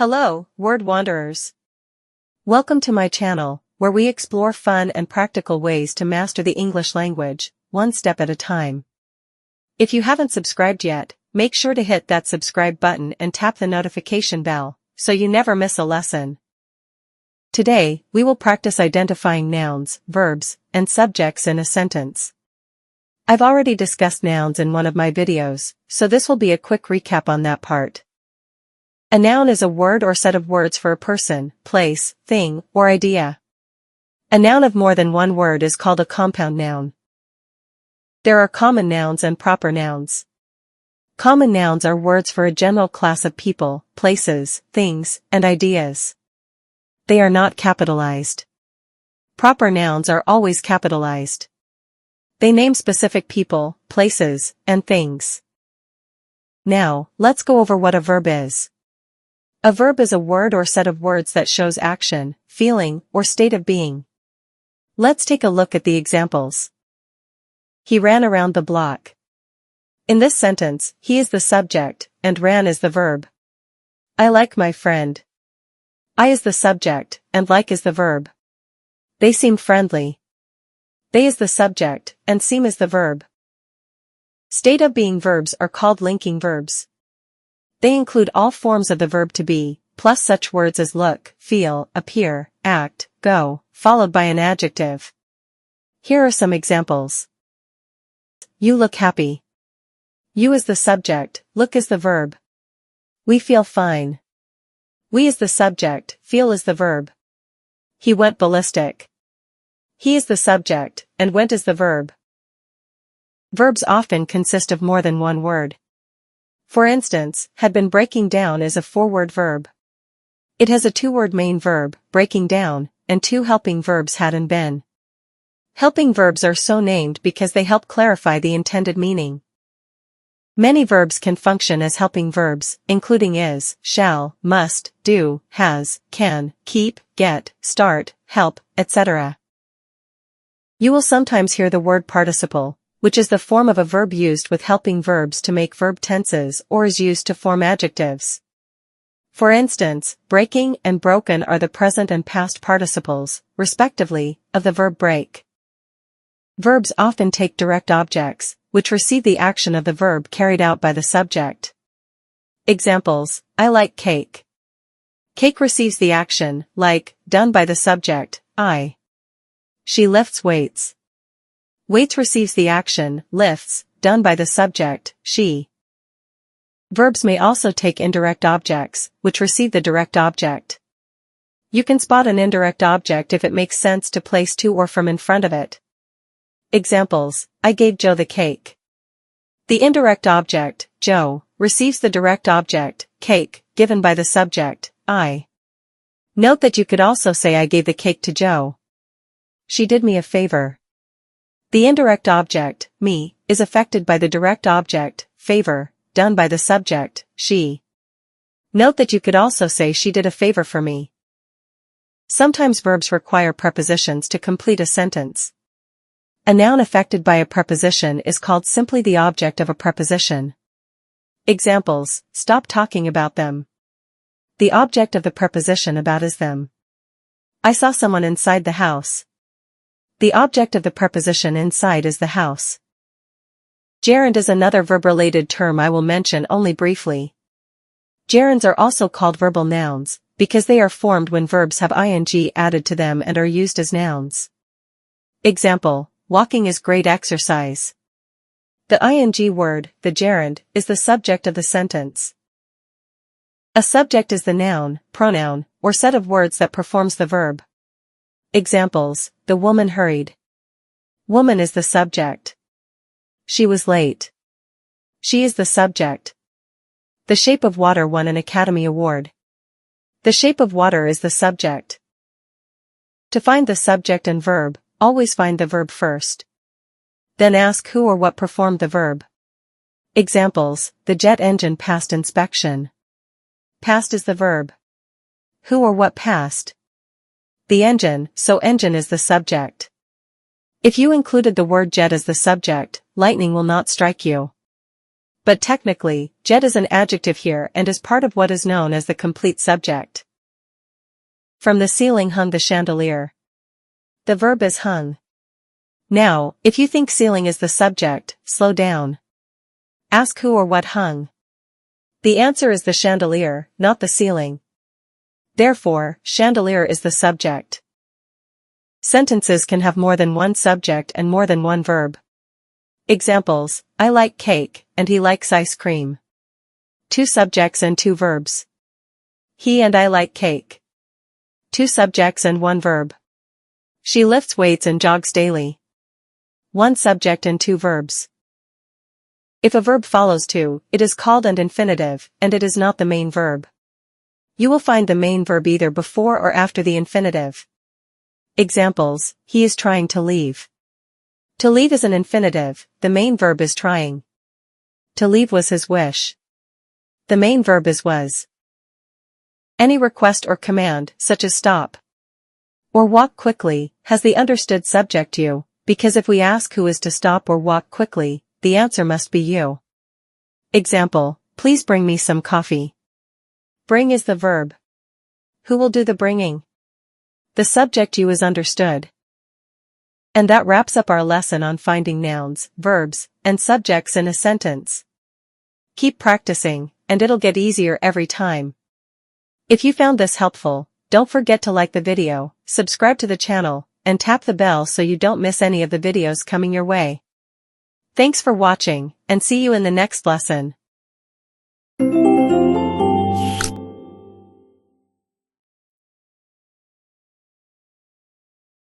Hello, word wanderers. Welcome to my channel, where we explore fun and practical ways to master the English language, one step at a time. If you haven't subscribed yet, make sure to hit that subscribe button and tap the notification bell, so you never miss a lesson. Today, we will practice identifying nouns, verbs, and subjects in a sentence. I've already discussed nouns in one of my videos, so this will be a quick recap on that part. A noun is a word or set of words for a person, place, thing, or idea. A noun of more than one word is called a compound noun. There are common nouns and proper nouns. Common nouns are words for a general class of people, places, things, and ideas. They are not capitalized. Proper nouns are always capitalized. They name specific people, places, and things. Now, let's go over what a verb is. A verb is a word or set of words that shows action, feeling, or state of being. Let's take a look at the examples. He ran around the block. In this sentence, he is the subject, and ran is the verb. I like my friend. I is the subject, and like is the verb. They seem friendly. They is the subject, and seem is the verb. State of being verbs are called linking verbs. They include all forms of the verb to be, plus such words as look, feel, appear, act, go, followed by an adjective. Here are some examples. You look happy. You is the subject, look is the verb. We feel fine. We is the subject, feel is the verb. He went ballistic. He is the subject, and went is the verb. Verbs often consist of more than one word. For instance, had been breaking down is a four-word verb. It has a two-word main verb, breaking down, and two helping verbs had and been. Helping verbs are so named because they help clarify the intended meaning. Many verbs can function as helping verbs, including is, shall, must, do, has, can, keep, get, start, help, etc. You will sometimes hear the word participle, which is the form of a verb used with helping verbs to make verb tenses or is used to form adjectives. For instance, breaking and broken are the present and past participles, respectively, of the verb break. Verbs often take direct objects, which receive the action of the verb carried out by the subject. Examples: I like cake. Cake receives the action, like, done by the subject, I. She lifts weights. Weights receives the action, lifts, done by the subject, she. Verbs may also take indirect objects, which receive the direct object. You can spot an indirect object if it makes sense to place to or from in front of it. Examples: I gave Joe the cake. The indirect object, Joe, receives the direct object, cake, given by the subject, I. Note that you could also say I gave the cake to Joe. She did me a favor. The indirect object, me, is affected by the direct object, favor, done by the subject, she. Note that you could also say she did a favor for me. Sometimes verbs require prepositions to complete a sentence. A noun affected by a preposition is called simply the object of a preposition. Examples: stop talking about them. The object of the preposition about is them. I saw someone inside the house. The object of the preposition inside is the house. Gerund is another verb-related term I will mention only briefly. Gerunds are also called verbal nouns, because they are formed when verbs have ing added to them and are used as nouns. Example: walking is great exercise. The ing word, the gerund, is the subject of the sentence. A subject is the noun, pronoun, or set of words that performs the verb. Examples: the woman hurried. Woman is the subject. She was late. She is the subject. The Shape of Water won an Academy Award. The shape of water is the subject. To find the subject and verb, always find the verb first. Then ask who or what performed the verb. Examples: the jet engine passed inspection. Passed is the verb. Who or what passed? The engine, so engine is the subject. If you included the word jet as the subject, lightning will not strike you. But technically, jet is an adjective here and is part of what is known as the complete subject. From the ceiling hung the chandelier. The verb is hung. Now, if you think ceiling is the subject, slow down. Ask who or what hung. The answer is the chandelier, not the ceiling. Therefore, chandelier is the subject. Sentences can have more than one subject and more than one verb. Examples: I like cake, and he likes ice cream. 2 subjects and 2 verbs. He and I like cake. 2 subjects and 1 verb. She lifts weights and jogs daily. 1 subject and 2 verbs. If a verb follows to, it is called an infinitive, and it is not the main verb. You will find the main verb either before or after the infinitive. Examples: he is trying to leave. To leave is an infinitive, the main verb is trying. To leave was his wish. The main verb is was. Any request or command, such as stop or walk quickly, has the understood subject you, because if we ask who is to stop or walk quickly, the answer must be you. Example: please bring me some coffee. Bring is the verb. Who will do the bringing? The subject you is understood. And that wraps up our lesson on finding nouns, verbs, and subjects in a sentence. Keep practicing, and it'll get easier every time. If you found this helpful, don't forget to like the video, subscribe to the channel, and tap the bell so you don't miss any of the videos coming your way. Thanks for watching, and see you in the next lesson.